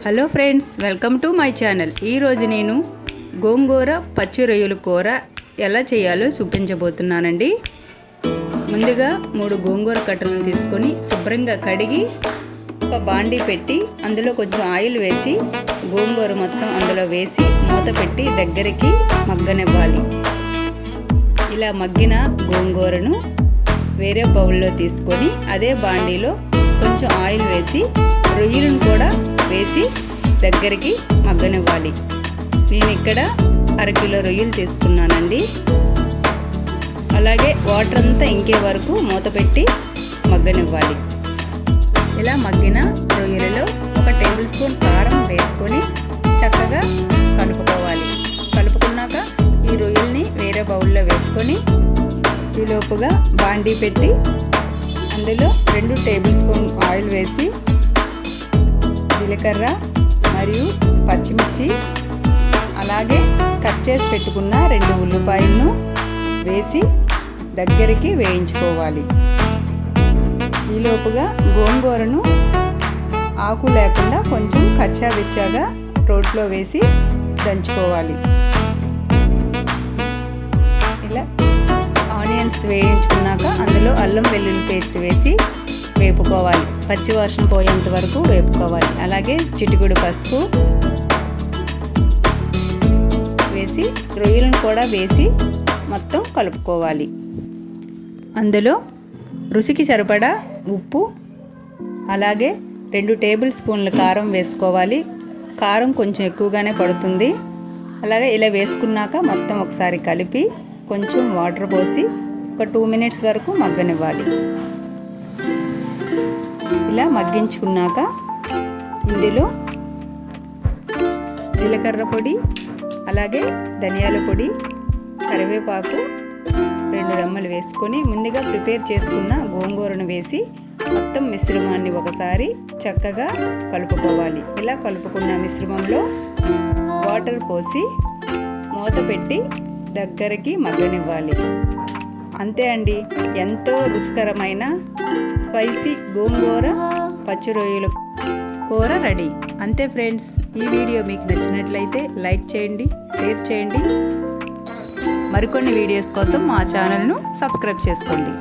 Hello friends, welcome to my channel. ఈరోజు నేను గోంగూర పచ్చి రొయ్యల కూర ఎలా చేయాలో చూపించబోతున్నానండి. ముందుగా 3 గోంగూర కట్టలను తీసుకొని శుభ్రంగా కడిగి ఒక బాండీ పెట్టి అందులో కొంచెం ఆయిల్ వేసి గోంగూర మొత్తం అందులో వేసి మూత పెట్టి దగ్గరికి మగ్గనివ్వాలి. ఇలా మగ్గిన గోంగూరను వేరే బౌల్లో తీసుకొని అదే బాండీలో కొంచెం ఆయిల్ వేసి రొయ్యలను కూడా వేసి దగ్గరికి మగ్గనివ్వాలి. నేను ఇక్కడ 1/2 కిలో రొయ్యలు తీసుకున్నానండి. అలాగే వాటర్ అంతా ఇంకే వరకు మూత పెట్టి మగ్గనివ్వాలి. ఇలా మగ్గిన రొయ్యలలో 1 టేబుల్ స్పూన్ కారం వేసుకొని చక్కగా కలుపుకోవాలి. కలుపుకున్నాక ఈ రొయ్యల్ని వేరే బౌల్లో వేసుకొని ఈలోపుగా బాండీ పెట్టి అందులో 2 టేబుల్ స్పూన్ ఆయిల్ వేసి జీలకర్ర మరియు పచ్చిమిర్చి అలాగే కట్ చేసి పెట్టుకున్న 2 ఉల్లిపాయలను వేసి దగ్గరికి వేయించుకోవాలి. ఈలోపుగా గోంగూరను ఆకు లేకుండా కొంచెం కచ్చా బిచ్చాగా రోట్లో వేసి దంచుకోవాలి. ఇలా ఆనియన్స్ వేయించుకున్నాక అందులో అల్లం వెల్లుల్లి పేస్ట్ వేసి వేపుకోవాలి. పచ్చి వాసన పోయేంత వరకు వేపుకోవాలి. అలాగే చిటికెడు పసుపు వేసి రొయ్యలను కూడా వేసి మొత్తం కలుపుకోవాలి. అందులో రుచికి సరిపడా ఉప్పు అలాగే 2 టేబుల్ స్పూన్ల కారం వేసుకోవాలి. కారం కొంచెం ఎక్కువగానే పడుతుంది. అలాగే ఇలా వేసుకున్నాక మొత్తం ఒకసారి కలిపి కొంచెం వాటర్ పోసి ఒక 2 మినిట్స్ వరకు మగ్గనివ్వాలి. ఇలా మగ్గించుకున్నాక ఇందులో జీలకర్ర పొడి అలాగే ధనియాల పొడి కరివేపాకు 2 రెమ్మలు వేసుకొని ముందుగా ప్రిపేర్ చేసుకున్న గోంగూరను వేసి మొత్తం మిశ్రమాన్ని ఒకసారి చక్కగా కలుపుకోవాలి. ఇలా కలుపుకున్న మిశ్రమంలో వాటర్ పోసి మూత పెట్టి దగ్గరికి మగ్గనివ్వాలి. అంతే అండి, ఎంతో రుచికరమైన స్పైసీ గోంగూర పచ్చి రొయ్యల కూర రెడీ. అంతే ఫ్రెండ్స్, ఈ వీడియో మీకు నచ్చినట్లయితే లైక్ చేయండి, షేర్ చేయండి. మరికొన్ని వీడియోస్ కోసం మా ఛానల్ను సబ్స్క్రైబ్ చేసుకోండి.